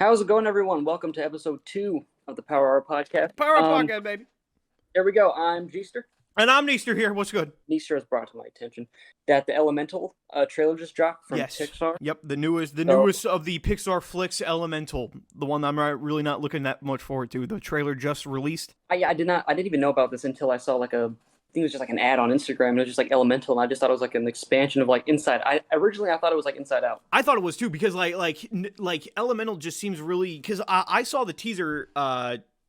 How's it going, everyone? Welcome to episode 2 of the PowerHour Podcast. PowerHour Podcast, baby. There we go. I'm Geester. And I'm Neester here. What's good? Neester has brought to my attention that the Elemental trailer just dropped from Pixar. Yep, the newest of the Pixar flicks, Elemental. The one I'm really not looking that much forward to. The trailer just released. I didn't even know about this until I saw I think it was just like an ad on Instagram, and it was just like Elemental, and I just thought it was like an expansion of like Inside. Originally I thought it was like Inside Out. I thought it was too, because like Elemental just seems really, because I saw the teaser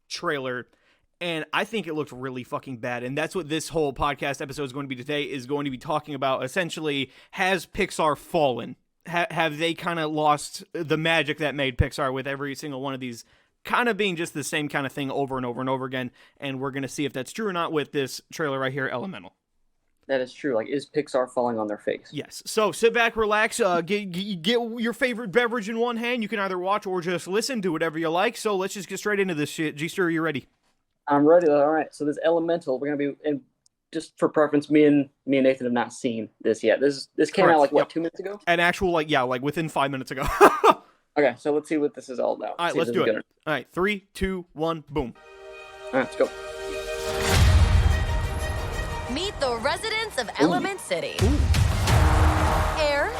trailer, and I think it looked really fucking bad, and that's what this whole podcast episode is going to be today, is going to be talking about, essentially, has Pixar fallen? Have they kind of lost the magic that made Pixar, with every single one of these kind of being just the same kind of thing over and over and over again? And we're going to see if that's true or not with this trailer right here, Elemental. That is true. Like, is Pixar falling on their face? Yes. So sit back, relax, get your favorite beverage in one hand. You can either watch or just listen, do whatever you like. So let's just get straight into this shit. G-Stir, are you ready? I'm ready. All right. So this Elemental, we're going to be, and just for preference, me and Nathan have not seen this yet. This came out 2 minutes ago? An actual, within 5 minutes ago. Okay, so let's see what this is all about. All right, let's do it. All right, 3, 2, 1, boom. All right, let's go. Meet the residents of Element City. Air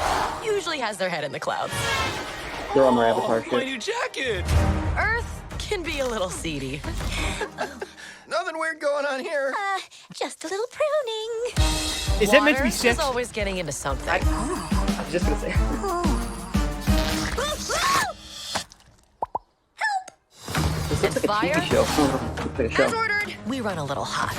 usually has their head in the clouds. They're on their avatar shit. My new jacket! Earth can be a little seedy. Nothing weird going on here. Just a little pruning. Is that meant to be sex? Is always getting into something. I was just going to say. This looks like a Fire? TV show. Oh, looks like a As show. ordered, we run a little hot.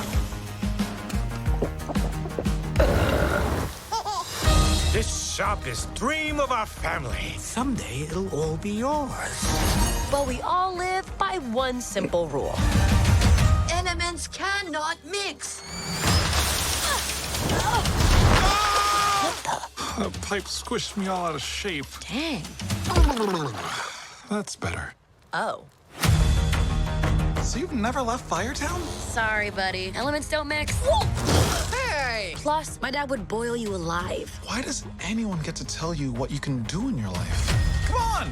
This shop is dream of our family. Someday it'll all be yours. But we all live by one simple rule. Elements cannot mix. The pipe squished me all out of shape. Dang. That's better. Oh. So you've never left Firetown? Sorry, buddy. Elements don't mix. Hey! Plus, my dad would boil you alive. Why does anyone get to tell you what you can do in your life? Come on!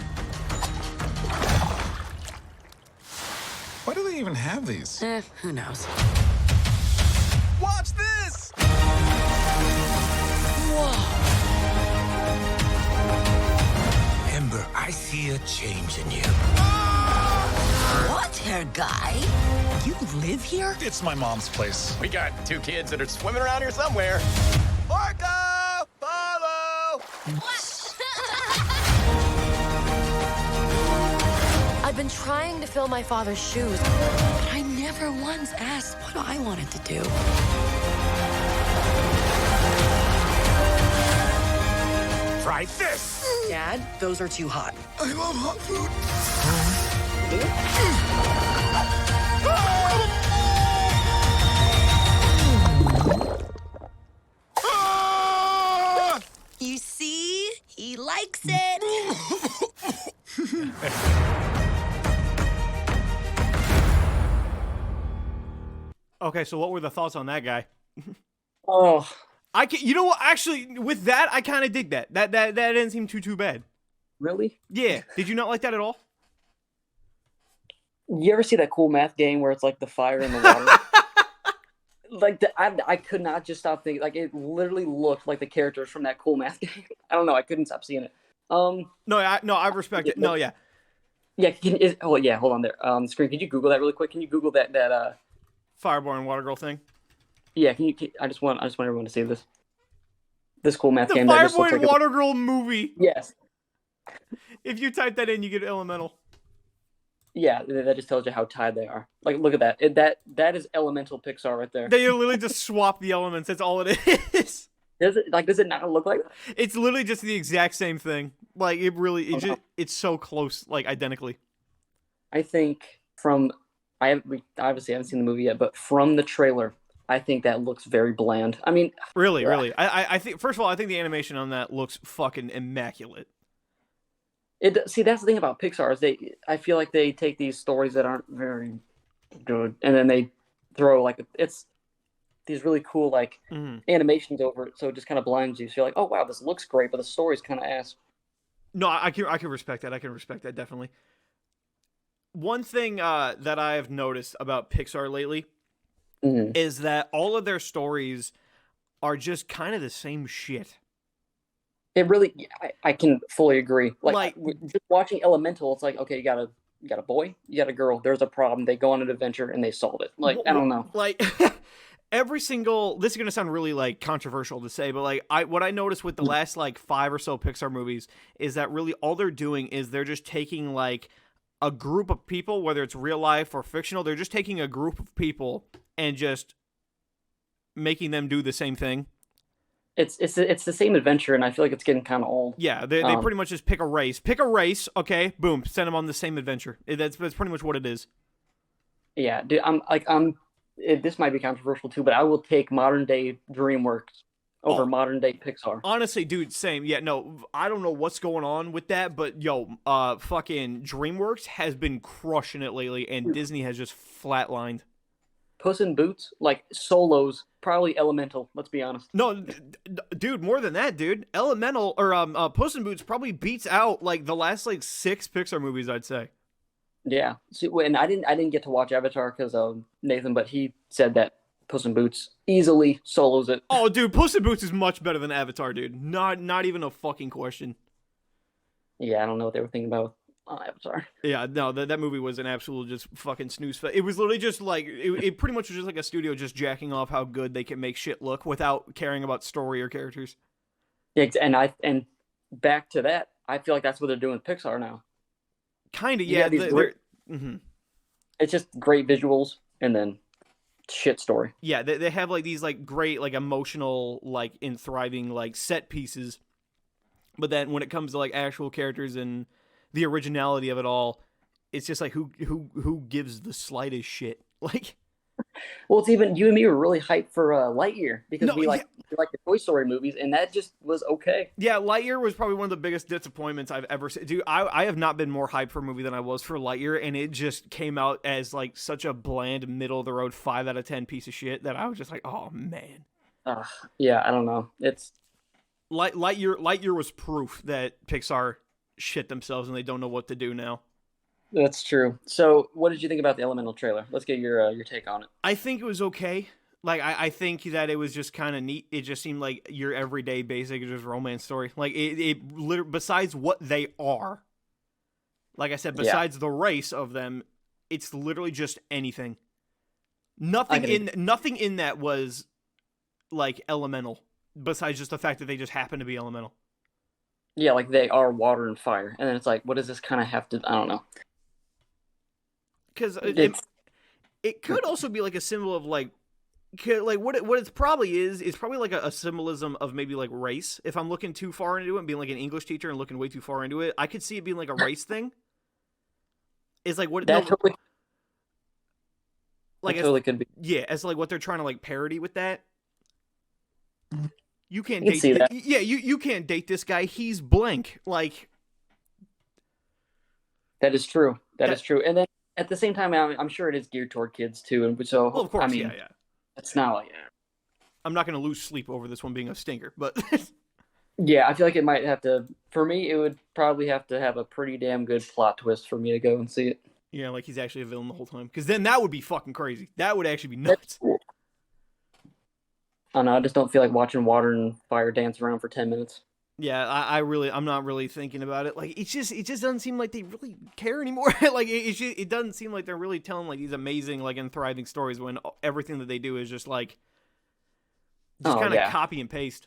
Why do they even have these? Who knows? Watch this! Ember, I see a change in you. What, hair guy? You live here? It's my mom's place. We got 2 kids that are swimming around here somewhere. Orca! Follow! I've been trying to fill my father's shoes, but I never once asked what I wanted to do. Try this! Dad, those are too hot. I love hot food. You see? He likes it. Okay, so what were the thoughts on that guy? Oh, You know what? Actually, with that, I kind of dig that. That didn't seem too bad. really? Yeah. Did you not like that at all? You ever see that cool math game where it's like the fire and the water? I could not just stop thinking. Like, it literally looked like the characters from that cool math game. I don't know. I couldn't stop seeing it. No, I respect it. No, yeah. Yeah. Hold on there. Screen. Could you Google that really quick? Can you Google that? Fireborn Water Girl thing. Yeah. Can you? I just want everyone to see this. This cool math The game. That just looks Fireborn like Water Girl movie. Yes. If you type that in, you get Elemental. Yeah, that just tells you how tied they are. Like, look at that. That is Elemental Pixar right there. They literally just swap the elements. That's all it is. Does it not look like that? It's literally just the exact same thing. Like, it's so close, like, identically. I think we obviously haven't seen the movie yet, but from the trailer, I think that looks very bland. I mean, Really. I think, first of all, I think the animation on that looks fucking immaculate. See, that's the thing about Pixar is I feel like they take these stories that aren't very good, and then they throw it's these really cool animations over it, so it just kind of blinds you. So you're like, oh wow, this looks great, but the story's kind of ass. No, I can respect that. I can respect that, definitely. One thing that I've noticed about Pixar lately is that all of their stories are just kind of the same shit. It really, I can fully agree. Like just watching Elemental, it's like, okay, you got a boy, you got a girl. There's a problem. They go on an adventure and they solve it. Like, I don't know. Like every single. This is gonna sound really like controversial to say, but like what I noticed with the last like 5 or so Pixar movies is that really all they're doing is they're just taking like a group of people, whether it's real life or fictional. They're just taking a group of people and just making them do the same thing. It's the same adventure, and I feel like it's getting kind of old. Yeah, they pretty much just pick a race, okay, boom, send them on the same adventure. That's pretty much what it is. Yeah, dude, this might be controversial too, but I will take modern day DreamWorks over modern day Pixar. Honestly, dude, same. Yeah, no, I don't know what's going on with that, but fucking DreamWorks has been crushing it lately, and Disney has just flatlined. Puss in Boots, like Solos, probably Elemental. Let's be honest. No, dude, more than that, dude. Elemental or Puss in Boots probably beats out like the last like 6 Pixar movies, I'd say. Yeah, see, and I didn't get to watch Avatar because of Nathan, but he said that Puss in Boots easily solos it. Oh, dude, Puss in Boots is much better than Avatar, dude. Not even a fucking question. Yeah, I don't know what they were thinking about Avatar. Yeah, no, that movie was an absolute just fucking snooze fest. It was literally just like it pretty much was just like a studio just jacking off how good they can make shit look without caring about story or characters. Yeah, and back to that, I feel like that's what they're doing with Pixar now. Kind of, yeah. It's just great visuals and then shit story. Yeah, they have like these like great like emotional like in thriving like set pieces, but then when it comes to like actual characters and the originality of it all, it's just like who gives the slightest shit. Like, well, it's even you and me were really hyped for Lightyear because we like the Toy Story movies, and that just was okay. Yeah, Lightyear was probably one of the biggest disappointments I've ever seen. Dude, I have not been more hyped for a movie than I was for Lightyear, and it just came out as like such a bland, middle of the road 5 out of 10 piece of shit that I was just like, oh man. Yeah, I don't know. It's Lightyear was proof that Pixar shit themselves and they don't know what to do now. That's true. So, what did you think about the Elemental trailer? Let's get your take on it. I think it was okay. Like, I think that it was just kind of neat. It just seemed like your everyday basic just romance story. Like, it literally, besides what they are, like I said, besides the race of them, it's literally just anything. Nothing in that was like elemental. Besides just the fact that they just happen to be elemental. Yeah, like they are water and fire, and then it's like, what does this kind of have to? I don't know. Because it could also be like a symbol of like what it probably is probably like a symbolism of maybe like race. If I'm looking too far into it and being like an English teacher and looking way too far into it, I could see it being like a race thing. It's like what that totally, like that totally could be. Yeah, as like what they're trying to like parody with that. You can't date that. Yeah, you can't date this guy. He's blank. Like that is true. That is true. And then at the same time, I'm sure it is geared toward kids too. And so, well, of course, I mean, yeah. It's not like I'm not going to lose sleep over this one being a stinker, but yeah, I feel like it might have to. For me, it would probably have to have a pretty damn good plot twist for me to go and see it. Yeah, like he's actually a villain the whole time. Because then that would be fucking crazy. That would actually be nuts. Cool. I don't know. I just don't feel like watching water and fire dance around for 10 minutes. Yeah, I'm not really thinking about it. Like, it just doesn't seem like they really care anymore. Like, it doesn't seem like they're really telling like these amazing, like, and thriving stories when everything that they do is just like, kind of copy and paste.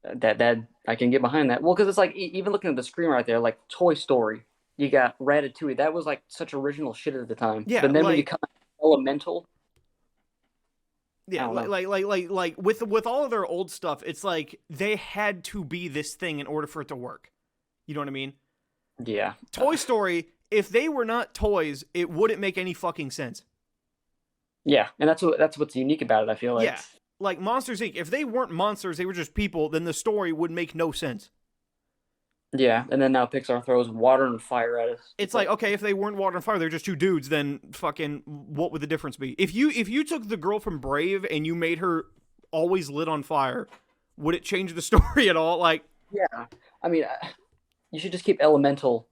That I can get behind that. Well, because it's like even looking at the screen right there, like Toy Story, you got Ratatouille. That was like such original shit at the time. Yeah, but then like, when you come Elemental. Yeah, like with all of their old stuff, it's like they had to be this thing in order for it to work. You know what I mean? Yeah. Toy Story, if they were not toys, it wouldn't make any fucking sense. Yeah, and that's what's unique about it, I feel like. Yeah. Like Monsters, Inc., if they weren't monsters, they were just people, then the story would make no sense. Yeah, and then now Pixar throws water and fire at us. It's like, okay, if they weren't water and fire, they're just two dudes, then fucking what would the difference be? If you took the girl from Brave and you made her always lit on fire, would it change the story at all? Like, yeah. I mean, you should just keep Elemental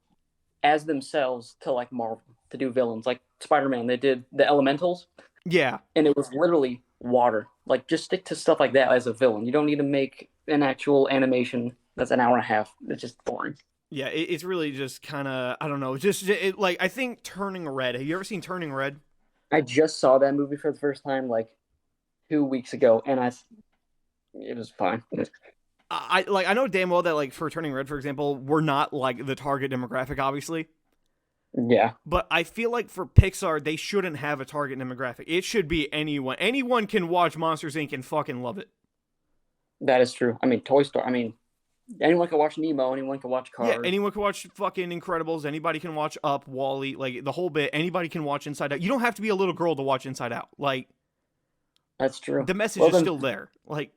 as themselves to like Marvel to do villains. Like Spider-Man, they did the Elementals, Yeah. and it was literally water. Like just stick to stuff like that as a villain. You don't need to make an actual animation that's an hour and a half. It's just boring. Yeah, it's really just kind of, I don't know, like, I think Turning Red. Have you ever seen Turning Red? I just saw that movie for the first time like 2 weeks ago, and it was fine. I know damn well that, like, for Turning Red, for example, we're not, like, the target demographic, obviously. Yeah. But I feel like for Pixar, they shouldn't have a target demographic. It should be anyone. Anyone can watch Monsters, Inc. and fucking love it. That is true. I mean, Toy Story, anyone can watch Nemo, anyone can watch Cars. Yeah, anyone can watch fucking Incredibles. Anybody can watch Up, Wall-E, like, the whole bit. Anybody can watch Inside Out. You don't have to be a little girl to watch Inside Out. Like, that's true. The message is still there. Like,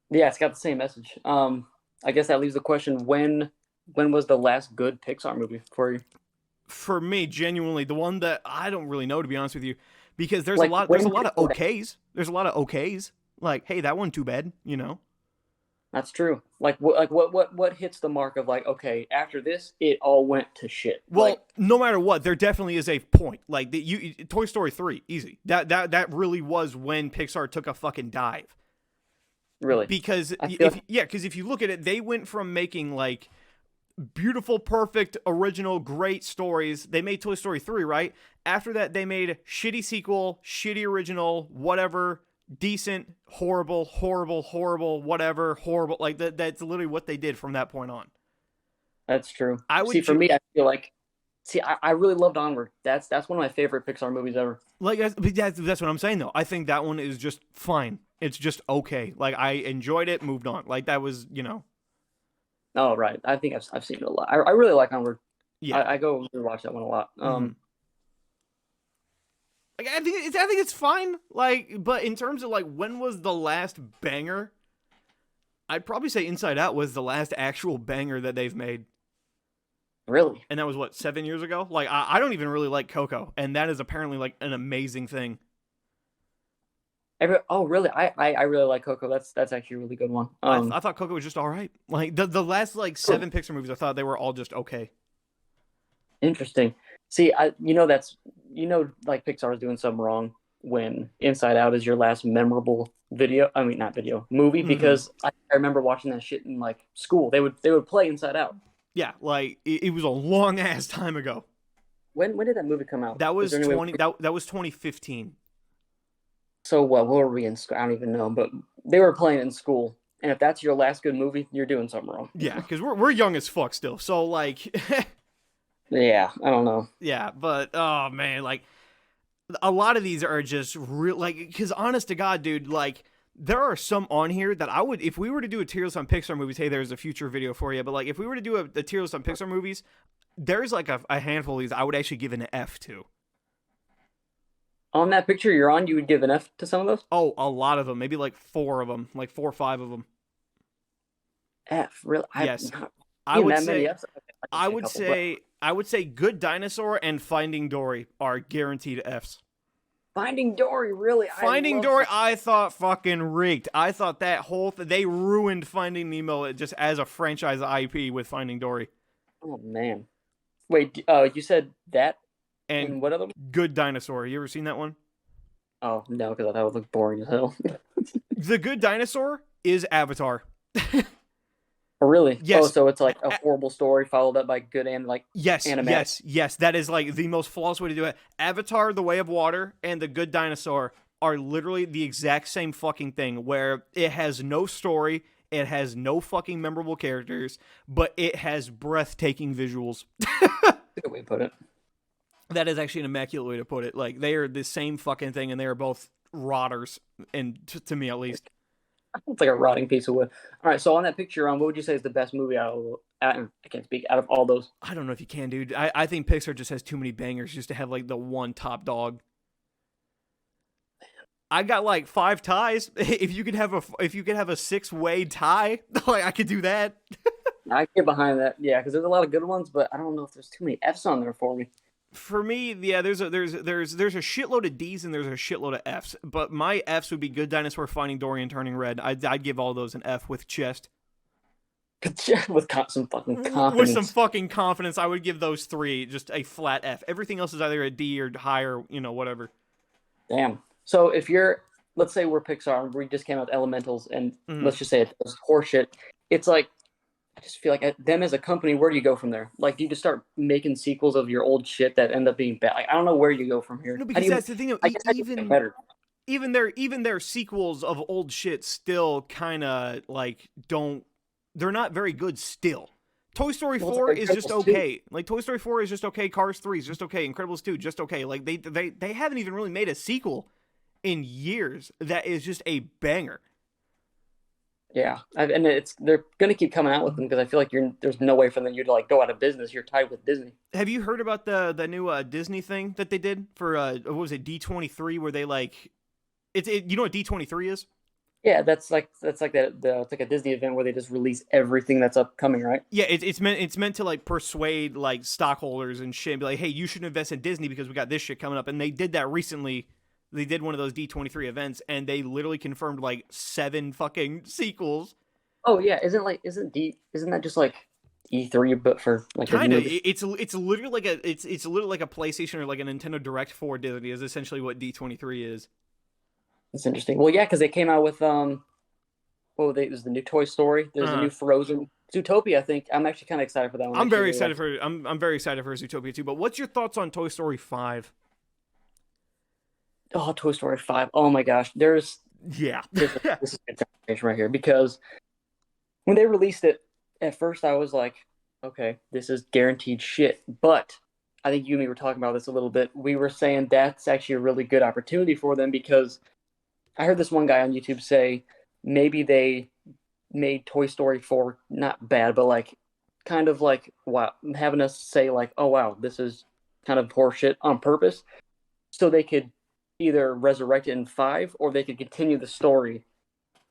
yeah, it's got the same message. I guess that leaves the question: when was the last good Pixar movie for you? For me, genuinely, the one that I don't really know, to be honest with you, because there's Like, a lot of okays. There's a lot of okays. Like, hey, that wasn't too bad, you know. That's true. What hits the mark of like, okay, after this, it all went to shit. Well, like, no matter what, there definitely is a point. Like Toy Story 3, easy. That really was when Pixar took a fucking dive. Really? Because if you look at it, they went from making like beautiful, perfect, original, great stories. They made Toy Story 3, right? After that, they made shitty sequel, shitty original, whatever, decent, horrible, whatever, horrible. Like that's literally what they did from that point on. That's true. For me, I feel like, I really loved Onward. That's one of my favorite Pixar movies ever. Like that's what I'm saying though. I think that one is just fine. It's just okay. Like I enjoyed it, moved on. Like that was, you know. Oh right, I think I've seen it a lot. I really like Onward. Yeah, I go and watch that one a lot. Like I think it's fine. Like, but in terms of like when was the last banger, I'd probably say Inside Out was the last actual banger that they've made. Really? And that was what, 7 years ago? Like I don't even really like Coco, and that is apparently like an amazing thing. Oh really? I really like Coco. That's actually a really good one. I thought Coco was just all right. Like the last like 7 Pixar movies, I thought they were all just okay. Interesting. See, like Pixar is doing something wrong when Inside Out is your last memorable movie, because I remember watching that shit in like school. They would play Inside Out. Yeah, like it was a long ass time ago. When did that movie come out? That was that was 2015. So what were we in school? I don't even know, but they were playing in school. And if that's your last good movie, you're doing something wrong. Yeah, because we're young as fuck still. So like, yeah, I don't know. Yeah, but oh man, like a lot of these are just real. Like, because honest to God, dude, like there are some on here that I would, if we were to do a tier list on Pixar movies. Hey, there's a future video for you. But like, if we were to do a tier list on Pixar movies, there's like a handful of these I would actually give an F to. On that picture you're on, you would give an F to some of those? Oh, a lot of them. Maybe like 4 of them. Like 4 or 5 of them. F, really? Yes. I would say Good Dinosaur and Finding Dory are guaranteed Fs. Finding Dory, really? Finding Dory, I thought fucking reeked. I thought that whole they ruined Finding Nemo just as a franchise IP with Finding Dory. Oh, man. Wait, you said that? And what other one? Good Dinosaur. You ever seen that one? Oh, no, because I thought it looked boring as hell. The Good Dinosaur is Avatar. Really? Yes. Oh, so it's like a horrible story followed up by good and like animatic. Yes. That is like the most flawless way to do it. Avatar, The Way of Water, and The Good Dinosaur are literally the exact same fucking thing, where it has no story, it has no fucking memorable characters, but it has breathtaking visuals. That's a good way to put it. That is actually an immaculate way to put it. Like, they are the same fucking thing, and they are both rotters, and to me at least. It's like a rotting piece of wood. All right, so on that picture, what would you say is the best movie out of all those? I don't know if you can, dude. I think Pixar just has too many bangers just to have like the one top dog. I got like 5 ties. If you could have a 6-way tie, like I could do that. I get behind that, yeah, because there's a lot of good ones, but I don't know if there's too many Fs on there for me. For me, yeah, there's a shitload of D's and there's a shitload of F's. But my F's would be Good Dinosaur, Finding Dory, and Turning Red. I'd give all those an F with chest. With some fucking confidence. With some fucking confidence, I would give those 3 just a flat F. Everything else is either a D or higher, whatever. Damn. So if let's say we're Pixar and we just came out with Elementals, and let's just say it's horseshit. It's like, I just feel like them as a company, where do you go from there? Like, do you just start making sequels of your old shit that end up being bad? Like, I don't know where you go from here. No, because that's the thing. I guess better. Even their sequels of old shit still kind of like they're not very good still. Toy Story 4 is just okay. Like, Toy Story 4 is just okay. Cars 3 is just okay. Incredibles 2 just okay. Like, they haven't even really made a sequel in years that is just a banger. Yeah, and they're gonna keep coming out with them because I feel like there's no way for them to like go out of business. You're tied with Disney. Have you heard about the new Disney thing that they did for what was it, D23, where they like you know what D23 is? Yeah, that's like it's like a Disney event where they just release everything that's upcoming, right? Yeah, it's meant to like persuade like stockholders and shit and be like, hey, you should invest in Disney because we got this shit coming up. And they did that recently. They did one of those D23 events and they literally confirmed like 7 fucking sequels. Oh yeah, isn't that just like E3 but for like kind of? It's literally like a literally like a PlayStation or like a Nintendo Direct for Disney is essentially what D23 is. That's interesting. Well, yeah, because they came out with there's the new Toy Story. There's a new Frozen. Zootopia, I think. I'm actually kind of excited for that one. I'm very excited for Zootopia too. But what's your thoughts on Toy Story 5? Oh, Toy Story 5. Oh my gosh. This is a good conversation right here because when they released it, at first I was like, okay, this is guaranteed shit. But I think you and me were talking about this a little bit. We were saying that's actually a really good opportunity for them because I heard this one guy on YouTube say maybe they made Toy Story 4 not bad, but like kind of like wow, having us say like, oh wow, this is kind of horseshit on purpose, so they could either resurrect it in 5 or they could continue the story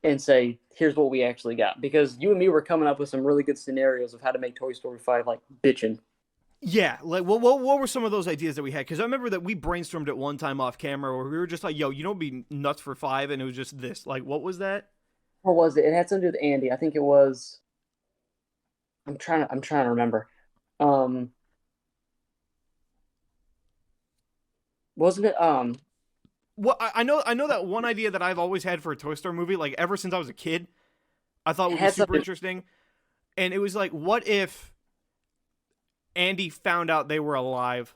and say, here's what we actually got. Because you and me were coming up with some really good scenarios of how to make Toy Story 5 like bitchin'. Yeah, like what were some of those ideas that we had? Because I remember that we brainstormed at one time off camera where we were just like, yo, it'd be nuts for 5, and it was just this. Like, what was that? What was it? It had something to do with Andy. I think it was. I'm trying to remember. Wasn't it? Well, I know that one idea that I've always had for a Toy Story movie, like ever since I was a kid, I thought would be super interesting, and it was like, what if Andy found out they were alive?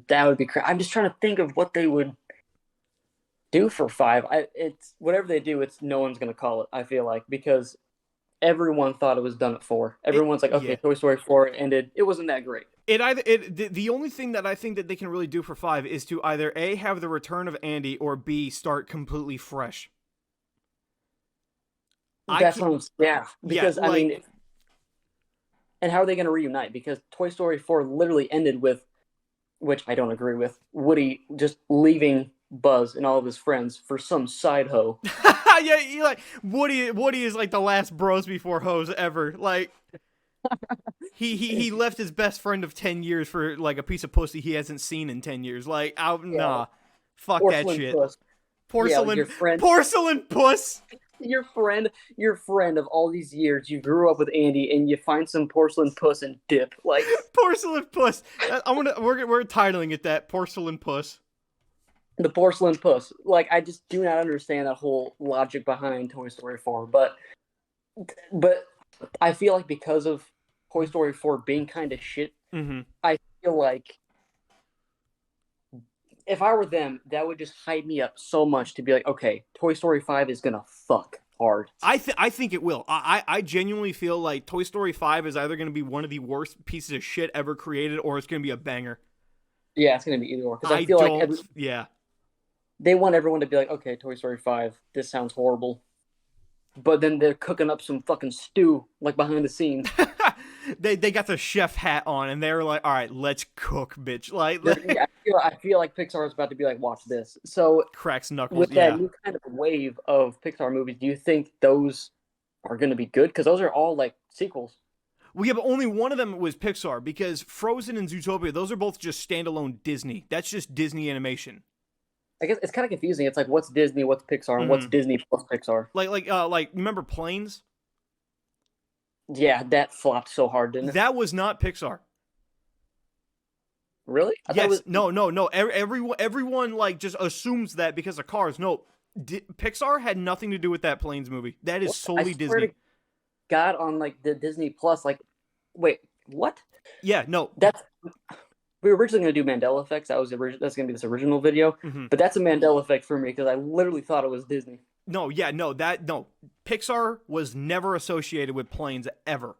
That would be crazy. I'm just trying to think of what they would do for 5. It's whatever they do, it's no one's gonna call it. I feel like because everyone thought it was done at 4. Everyone's like, okay, yeah. Toy Story 4 ended. It wasn't that great. The only thing that I think that they can really do for 5 is to either A, have the return of Andy, or B, start completely fresh. Because I mean, and how are they going to reunite? Because Toy Story 4 literally ended with, which I don't agree with, Woody just leaving Buzz and all of his friends for some side hoe. Yeah, you like Woody is like the last bros before hoes ever. Like he left his best friend of 10 years for like a piece of pussy he hasn't seen in 10 years. Like, nah, fuck porcelain that shit. Puss. Porcelain puss. Your friend of all these years, you grew up with Andy, and you find some porcelain puss and dip. Like porcelain puss. We're titling it that, porcelain puss. The porcelain puss. Like, I just do not understand that whole logic behind Toy Story 4. But I feel like because of Toy Story 4 being kind of shit, I feel like if I were them, that would just hype me up so much to be like, okay, Toy Story 5 is gonna fuck hard. I think it will. I genuinely feel like Toy Story 5 is either gonna be one of the worst pieces of shit ever created, or it's gonna be a banger. Yeah, it's gonna be either or. Because I feel like they want everyone to be like, okay, Toy Story 5, this sounds horrible. But then they're cooking up some fucking stew, like, behind the scenes. They got the chef hat on, and they were like, all right, let's cook, bitch. Like, I feel like Pixar is about to be like, watch this. So, cracks knuckles, with that new kind of wave of Pixar movies, do you think those are going to be good? Because those are all, like, sequels. Well, yeah, but only one of them was Pixar, because Frozen and Zootopia, those are both just standalone Disney. That's just Disney animation. I guess it's kind of confusing. It's like, what's Disney, what's Pixar, and what's Disney plus Pixar? Like remember Planes? Yeah, that flopped so hard, didn't it? That was not Pixar. Really? I thought Yes. it was... No. Everyone like just assumes that because of Cars. No, Pixar had nothing to do with that Planes movie. That is solely I swear Disney. to God, on like the Disney Plus, like, wait, what? Yeah, no. We were originally going to do Mandela effects. That's going to be this original video, but that's a Mandela effect for me because I literally thought it was Disney. No. Pixar was never associated with Planes ever.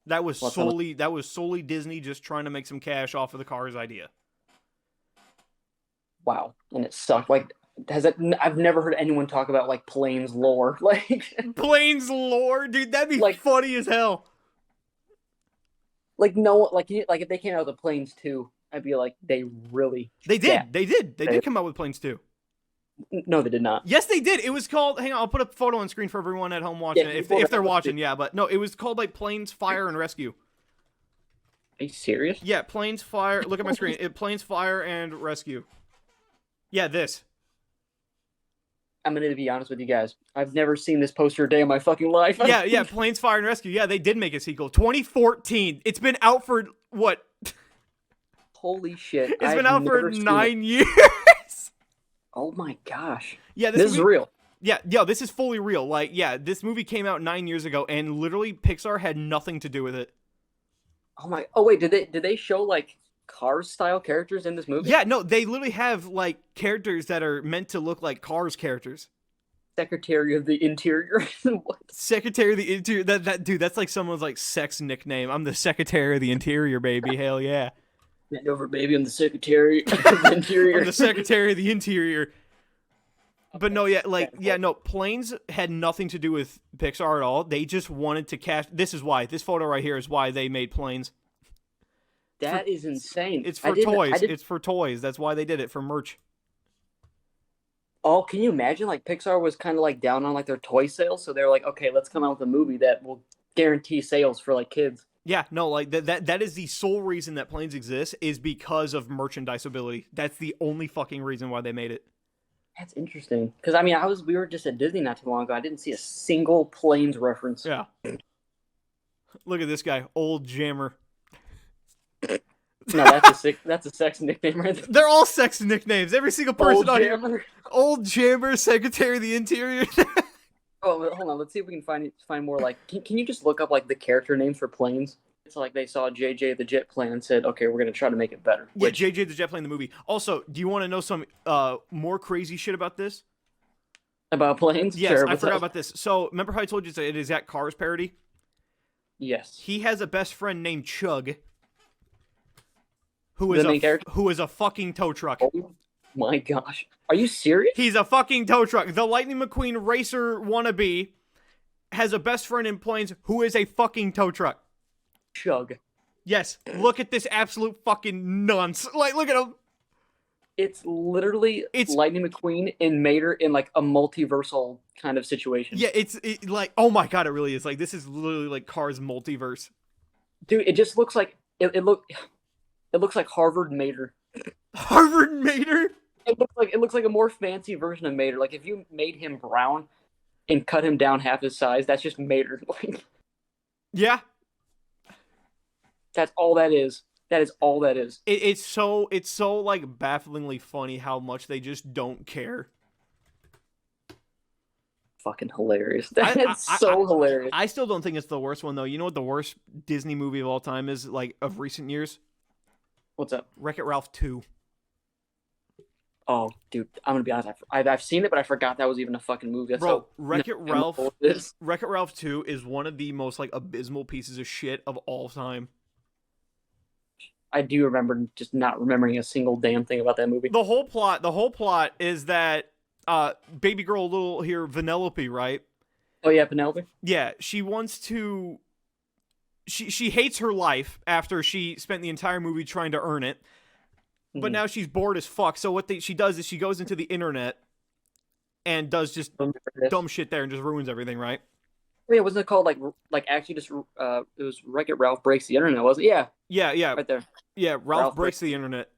That was solely Disney just trying to make some cash off of the Cars idea. Wow, and it sucked. Like, I've never heard anyone talk about like Planes lore. Like Planes lore, dude, that'd be like funny as hell. Like no, like if they came out with the Planes 2, I'd be like, they did. Yeah. They did come out with Planes 2. No, they did not. Yes, they did. It was called. Hang on, I'll put a photo on screen for everyone at home watching it if they're watching. Yeah, but no, it was called like Planes, Fire, and Rescue. Are you serious? Yeah, Planes, Fire. Look at my screen. Planes, Fire, and Rescue. Yeah, this. I'm gonna be honest with you guys. I've never seen this poster a day in my fucking life. Yeah. Planes, Fire, and Rescue. Yeah, they did make a sequel. 2014. It's been out for what? Holy shit! It's been out for 9 years. Oh my gosh. Yeah, this is real. Yeah, this is fully real. Like, yeah, this movie came out 9 years ago, and literally Pixar had nothing to do with it. Oh wait, did they show like Cars style characters in this movie? Yeah, no, they literally have like characters that are meant to look like Cars characters. Secretary of the Interior. What? Secretary of the Interior. That dude, that's like someone's like sex nickname. I'm the Secretary of the Interior, baby. Hell yeah. Bend over, baby. I'm the Secretary of the Interior. I'm the Secretary of the Interior. But no, no. Planes had nothing to do with Pixar at all. They just wanted to cash. This is why. This photo right here is why they made Planes. That is insane. It's for toys. It's for toys. That's why they did it, for merch. Oh, can you imagine? Like Pixar was kind of like down on like their toy sales, so they're like, okay, let's come out with a movie that will guarantee sales for like kids. Yeah, no, like that is the sole reason that Planes exist, is because of merchandisability. That's the only fucking reason why they made it. That's interesting. Because I mean, we were just at Disney not too long ago. I didn't see a single Planes reference. Yeah. Look at this guy, Old Jammer. No, that's a sex nickname right there. They're all sex nicknames. Every single person on Jammer. here. Old Jammer, Secretary of the Interior. Oh, hold on. Let's see if we can find more. Like, can you just look up like the character names for Planes? It's like they saw JJ the Jet Plane and said, "Okay, we're gonna try to make it better." Yeah, JJ the Jet Plane, the movie. Also, do you want to know some more crazy shit about this? About Planes? Yes, sure, I forgot about this. So, remember how I told you it is that Cars parody? Yes. He has a best friend named Chug, who is a fucking tow truck. Oh my gosh. Are you serious? He's a fucking tow truck. The Lightning McQueen racer wannabe has a best friend in Planes who is a fucking tow truck. Chug. Yes. Look at this absolute fucking nonce. Like, look at him. It's literally Lightning McQueen and Mater in like a multiversal kind of situation. Yeah, it's like, oh my god, it really is. Like, this is literally like Cars multiverse. Dude, it just looks like it looks like Harvard Mater. Harvard Mater? It looks like a more fancy version of Mater. Like if you made him brown and cut him down half his size, that's just Mater. Yeah. That's all that is. That is all that is. It's so like bafflingly funny how much they just don't care. Fucking hilarious. That's so hilarious. I still don't think it's the worst one though. You know what the worst Disney movie of all time is, like of recent years? What's up? WreckIt Ralph 2. Oh, dude, I'm gonna be honest. I've seen it, but I forgot that was even a fucking movie. That's Bro, WreckIt Ralph 2 is one of the most like abysmal pieces of shit of all time. I do remember just not remembering a single damn thing about that movie. The whole plot is that baby girl little here, Vanellope, right? Oh yeah, Penelope? Yeah, she wants to she hates her life after she spent the entire movie trying to earn it. But now she's bored as fuck. So what she does is she goes into the internet and does just dumb shit there and just ruins everything, right? Oh, yeah, wasn't it called like actually just it was WreckIt Ralph Breaks the Internet, was it? Yeah. Yeah. Right there. Yeah, Ralph breaks the internet.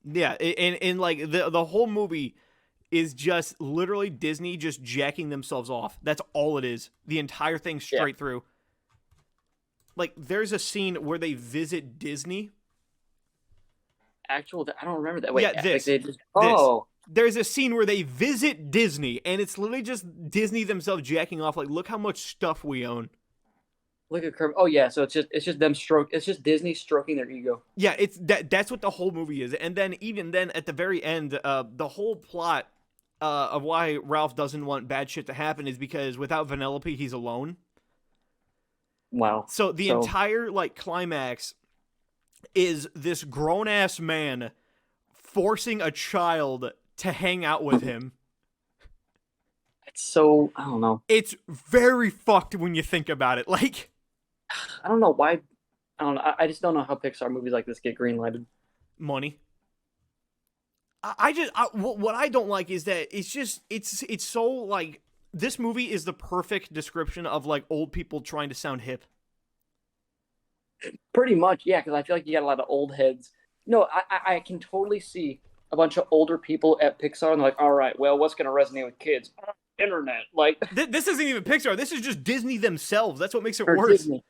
Yeah, and like the whole movie is just literally Disney just jacking themselves off. That's all it is. The entire thing straight through. Like, there's a scene where they visit Disney. I don't remember that. Wait, yeah, this. There's a scene where they visit Disney, and it's literally just Disney themselves jacking off. Like, look how much stuff we own. Look at Kirby. Oh yeah, so it's just them It's just Disney stroking their ego. Yeah, that's what the whole movie is. And then even then, at the very end, the whole plot of why Ralph doesn't want bad shit to happen is because without Vanellope, he's alone. Wow. So the entire like climax is this grown ass man forcing a child to hang out with him. It's so, I don't know. It's very fucked when you think about it. Like, I don't know why. I don't know. I just don't know how Pixar movies like this get greenlighted. Money. What I don't like is that it's so like, this movie is the perfect description of like old people trying to sound hip. Pretty much, yeah, because I feel like you got a lot of old heads. No, I can totally see a bunch of older people at Pixar and they're like, all right, well, what's going to resonate with kids? Internet. Like, this isn't even Pixar. This is just Disney themselves. That's what makes it worse. Disney.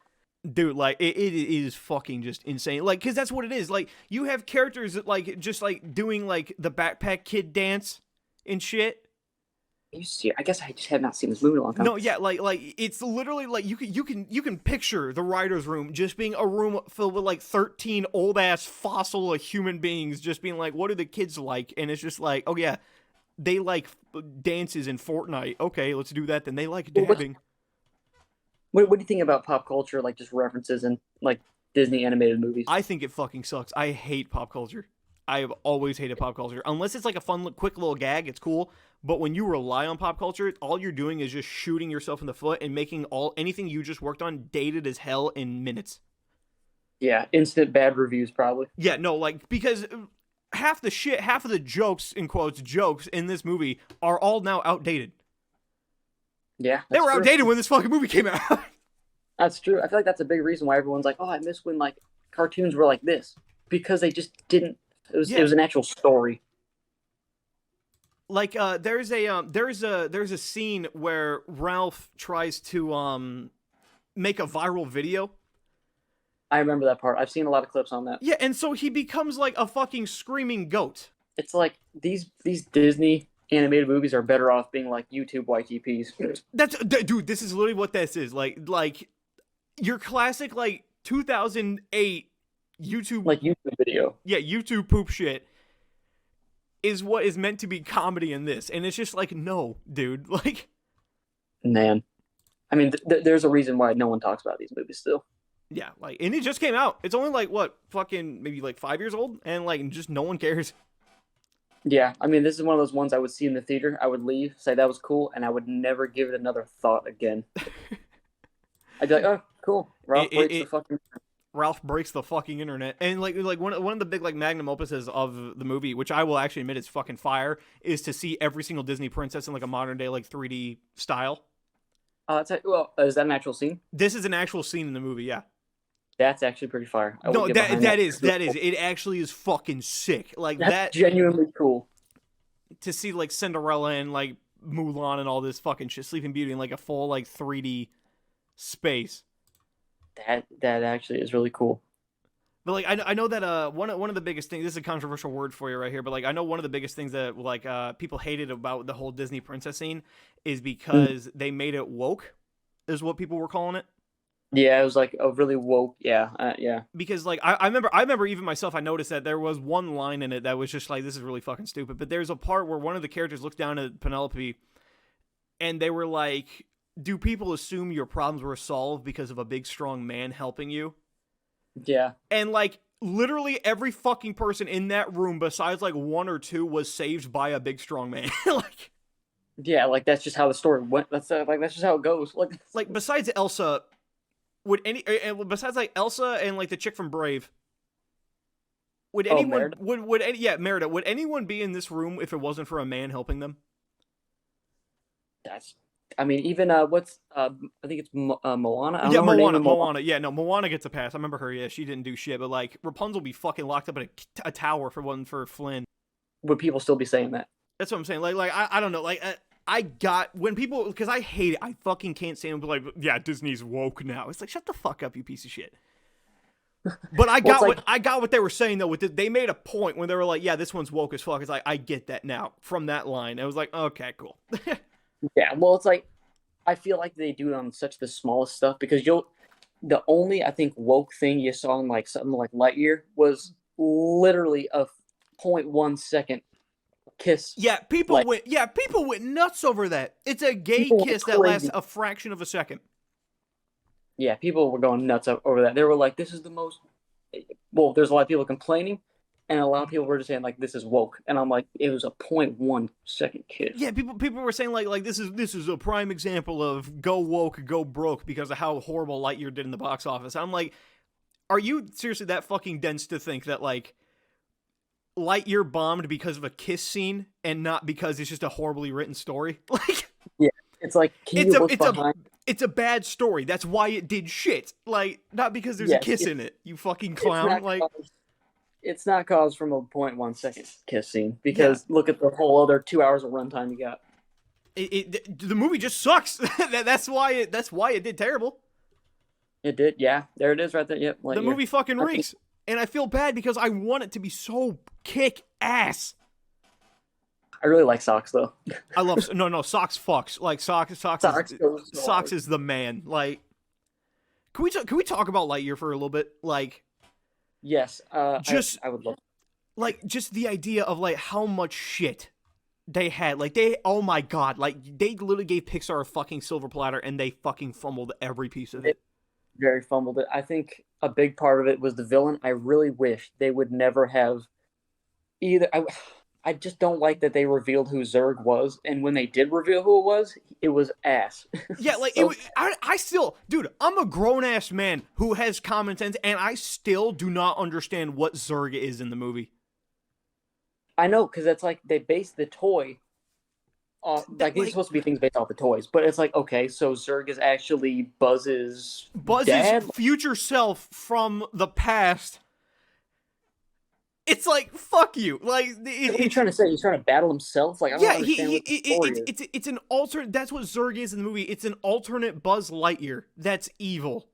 Dude, like, it is fucking just insane. Like, because that's what it is. Like, you have characters that, like, just, like, doing, like, the Backpack Kid dance and shit. You see, I guess I just have not seen this movie in a long time. No, yeah, like it's literally like you can picture the writer's room just being a room filled with like 13 old ass fossil human beings just being like, what do the kids like? And it's just like, oh yeah, they like dances in Fortnite. Okay, let's do that. Then they like dabbing. What do you think about pop culture, like just references in like Disney animated movies? I think it fucking sucks. I hate pop culture. I have always hated pop culture. Unless it's like a fun, quick little gag, it's cool. But when you rely on pop culture, all you're doing is just shooting yourself in the foot and making anything you just worked on dated as hell in minutes. Yeah, instant bad reviews probably. Yeah, no, like, because half of the jokes, in quotes, jokes in this movie are all now outdated. Yeah, they were outdated when this fucking movie came out. That's true. I feel like that's a big reason why everyone's like, oh, I miss when like cartoons were like this. Because they just didn't. It was an actual story. Like there's a scene where Ralph tries to make a viral video. I remember that part. I've seen a lot of clips on that. Yeah, and so he becomes like a fucking screaming goat. It's like these Disney animated movies are better off being like YouTube YTPs. Dude, this is literally what this is. Like your classic like 2008 YouTube video. Yeah, YouTube poop shit is what is meant to be comedy in this, and it's just like, no, dude, like, man. I mean, there's a reason why no one talks about these movies still. Yeah, like, and it just came out. It's only like what, fucking maybe like 5 years old, and like just no one cares. Yeah, I mean, this is one of those ones I would see in the theater. I would leave, say that was cool, and I would never give it another thought again. I'd be like, oh, cool. Ralph breaks the fucking internet. And like one of the big like magnum opuses of the movie, which I will actually admit is fucking fire, is to see every single Disney princess in like a modern day like 3D style. Is that an actual scene? This is an actual scene in the movie, yeah. That's actually pretty fire. No, that is. It actually is fucking sick. Like that's genuinely cool. To see like Cinderella and like Mulan and all this fucking shit, Sleeping Beauty in like a full like 3D space. That actually is really cool. But like I know that one of the biggest things, this is a controversial word for you right here, but like I know one of the biggest things that like people hated about the whole Disney princess scene is because they made it woke, is what people were calling it. Yeah, it was like a really woke. Yeah. Because like I remember even myself, I noticed that there was one line in it that was just like, this is really fucking stupid. But there's a part where one of the characters looks down at Penelope, and they were like, do people assume your problems were solved because of a big strong man helping you? Yeah. And like literally every fucking person in that room besides like one or two was saved by a big strong man. Like, yeah, like that's just how the story went. That's just how it goes. Like besides Elsa, besides like Elsa and like the chick from Brave, would anyone Merida? Merida, would anyone be in this room if it wasn't for a man helping them? I mean, even I think it's Moana. Yeah, Moana. Yeah, no, Moana gets a pass. I remember her. Yeah, she didn't do shit. But like Rapunzel be fucking locked up in a tower for Flynn. Would people still be saying that? That's what I'm saying. I don't know. I got when people, because I hate it. I fucking can't stand them. Like, yeah, Disney's woke now. It's like, shut the fuck up, you piece of shit. But I got I got what they were saying though. They made a point when they were like, yeah, this one's woke as fuck. It's like, I get that now from that line. I was like, okay, cool. Yeah, well, it's like I feel like they do it on such the smallest stuff because the only I think woke thing you saw in like something like Lightyear was literally a 0.1 second kiss. Yeah, people went nuts over that. It's a gay kiss that lasts a fraction of a second. Yeah, people were going nuts over that. They were like, this is the most... Well, there's a lot of people complaining, and a lot of people were just saying, like, this is woke. And I'm like, it was a 0.1 second kiss. Yeah, people were saying, like this is a prime example of go woke, go broke because of how horrible Lightyear did in the box office. I'm like, are you seriously that fucking dense to think that, like, Lightyear bombed because of a kiss scene and not because it's just a horribly written story? Like... Yeah, it's like, it's a bad story. That's why it did shit. Like, not because there's a kiss in it. You fucking clown. It's not caused from a 0.1 second kiss scene because look at the whole other 2 hours of runtime you got. The movie just sucks. That's why it did terrible. It did, yeah. There it is, right there. Yep. The movie fucking reeks, and I feel bad because I want it to be so kick ass. I really like Socks though. I love Socks fucks. Like Socks is the man. Like, can we talk about Lightyear for a little bit? Like, yes, I would love. Like, just the idea of like how much shit they had. Like oh my god, like they literally gave Pixar a fucking silver platter and they fucking fumbled every piece of it. Very fumbled it. I think a big part of it was the villain. I really wish they would never have either. I just don't like that they revealed who Zurg was, and when they did reveal who it was ass. Yeah, like, I still, dude, I'm a grown-ass man who has common sense, and I still do not understand what Zurg is in the movie. I know, because it's like they based the toy off, like, these are supposed to be things based off the toys, but it's like, okay, so Zurg is actually Buzz's dad? Future self from the past. It's like, fuck you. Like, what are you trying to say? He's trying to battle himself? Like, I don't understand what the story is. It's an alternate. That's what Zurg is in the movie. It's an alternate Buzz Lightyear. That's evil.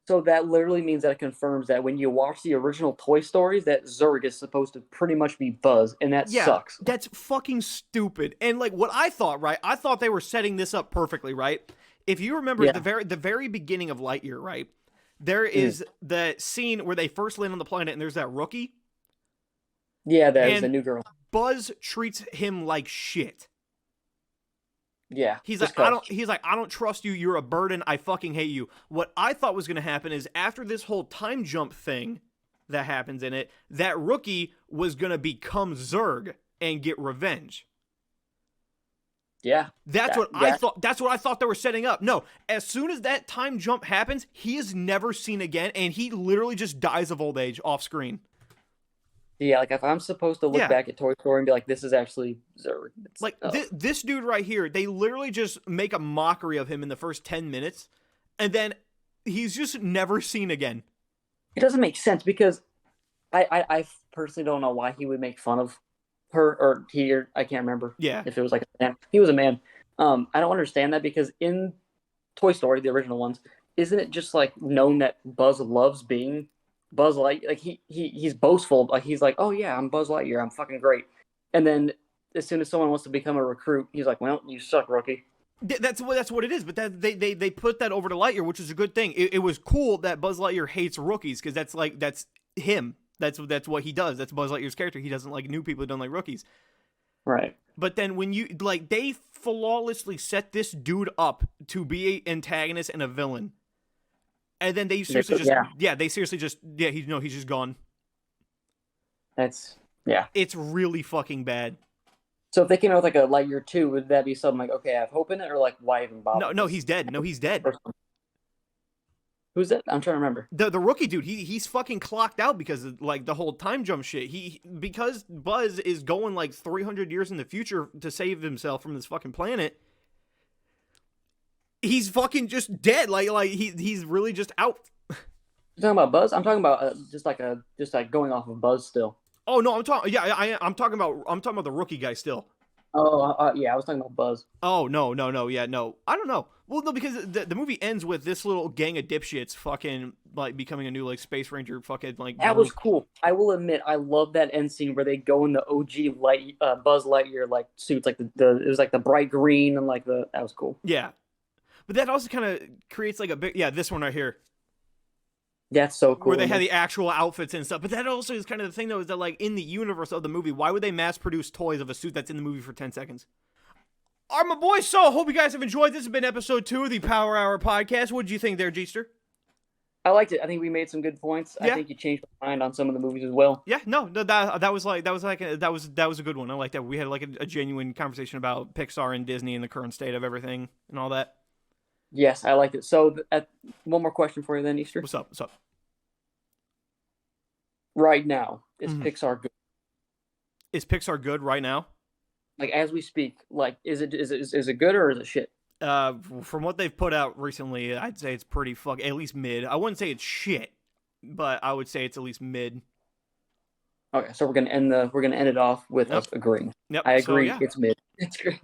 So that literally means that it confirms that when you watch the original Toy Stories, that Zurg is supposed to pretty much be Buzz, and that sucks. That's fucking stupid. And like what I thought, right? I thought they were setting this up perfectly, right? If you remember the very beginning of Lightyear, right? There is the scene where they first land on the planet, and there's that rookie. Yeah, there's a new girl. Buzz treats him like shit. Yeah, he's like, I don't trust you. You're a burden. I fucking hate you. What I thought was going to happen is after this whole time jump thing that happens in it, that rookie was going to become Zurg and get revenge. Yeah. I thought. That's what I thought they were setting up. No, as soon as that time jump happens, he is never seen again, and he literally just dies of old age off screen. Yeah, like if I'm supposed to look back at Toy Story and be like, this is actually Zurg. Like this dude right here, they literally just make a mockery of him in the first 10 minutes, and then he's just never seen again. It doesn't make sense because I personally don't know why he would make fun of her or he or I can't remember. Yeah. If it was like a man. He was a man. I don't understand that because in Toy Story, the original ones, isn't it just like known that Buzz loves being Buzz Lightyear? Like he's boastful. Like he's like, oh yeah, I'm Buzz Lightyear. I'm fucking great. And then as soon as someone wants to become a recruit, he's like, well, you suck, rookie. That's what it is. But that they put that over to Lightyear, which is a good thing. It was cool that Buzz Lightyear hates rookies because that's him. That's what he does. That's Buzz Lightyear's character. He doesn't like new people. He doesn't like rookies. Right. But then when you like, they flawlessly set this dude up to be an antagonist and a villain. And then he's just gone. It's really fucking bad. So if they came out with like a Lightyear 2, would that be something like, okay, I have hope in it, or like, why even bother? No, he's dead. No, he's dead. Who's it? I'm trying to remember. The rookie dude, he's fucking clocked out because of like the whole time jump shit. Because Buzz is going like 300 years in the future to save himself from this fucking planet. He's fucking just dead. Like he's really just out. You talking about Buzz? I'm talking about just like going off of Buzz still. Oh no, I'm talking. Yeah, I'm talking about the rookie guy still. Oh, yeah, I was talking about Buzz. Oh no, yeah, no. I don't know. Well, no, because the movie ends with this little gang of dipshits fucking like becoming a new like space ranger fucking like. That was cool. I will admit, I love that end scene where they go in the OG Buzz Lightyear like suits, like the it was like the bright green and like that was cool. Yeah, but that also kind of creates like a big this one right here. That's so cool. Where they had the actual outfits and stuff. But that also is kind of the thing, though, is that, like, in the universe of the movie, why would they mass produce toys of a suit that's in the movie for 10 seconds? All right, my boys, so hope you guys have enjoyed. This has been episode 2 of the Power Hour Podcast. What did you think there, Jeester? I liked it. I think we made some good points. Yeah. I think you changed my mind on some of the movies as well. Yeah, no, that was a good one. I like that. We had like a genuine conversation about Pixar and Disney and the current state of everything and all that. Yes, I liked it. So, one more question for you then, Easter. What's up? Right now, is Pixar good? Is Pixar good right now? Like, as we speak, like, is it good or is it shit? From what they've put out recently, I'd say it's pretty at least mid. I wouldn't say it's shit, but I would say it's at least mid. Okay, so we're gonna end it off with us agreeing. Yep. I agree. So, yeah. It's mid. It's great.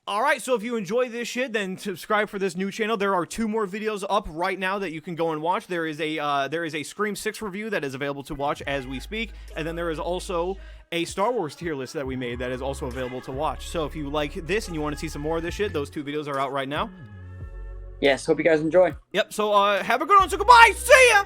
All right, so if you enjoy this shit, then subscribe for this new channel. There are 2 more videos up right now that you can go and watch. There is a Scream 6 review that is available to watch as we speak, and then there is also a Star Wars tier list that we made that is also available to watch. So if you like this and you want to see some more of this shit, those 2 videos are out right now. Yes, hope you guys enjoy. Yep, so have a good one. So goodbye. See ya!